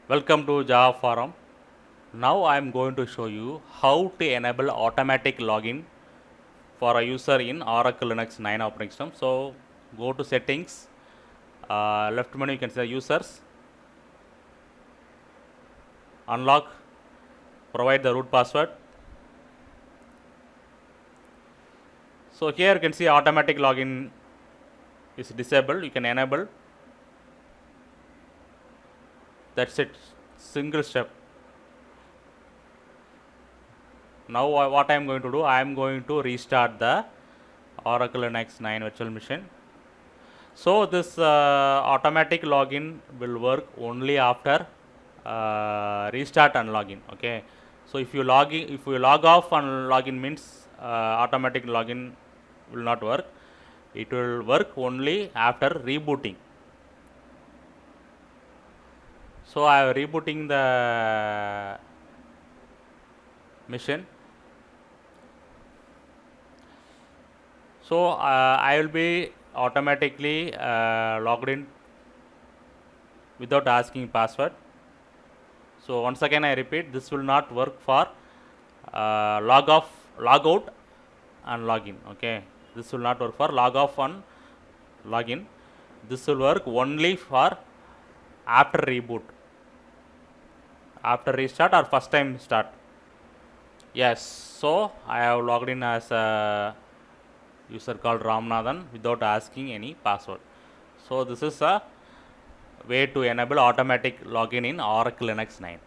Welcome to Java Forum. Now I am going to show you how to enable automatic login for a user in Oracle Linux 9 operating system. So go to settings, left menu you can say users, unlock, provide the root password. So here you can see automatic login is disabled, you can enable. That's it, single step. Now what I am going to do, I am going to restart the Oracle Linux 9 virtual machine. So this automatic login will work only after restart and login. Okay. So if you log off and login means automatic login will not work. It will work only after rebooting. So I am rebooting the machine. So I will be automatically logged in without asking password. So once again I repeat, this will not work for log out and login. Okay, this will not work for log off and login. This will work only for after reboot, after restart or first time start. Yes, so I have logged in as a user called Ramnathan without asking any password. So this is a way to enable automatic login in Oracle Linux 9.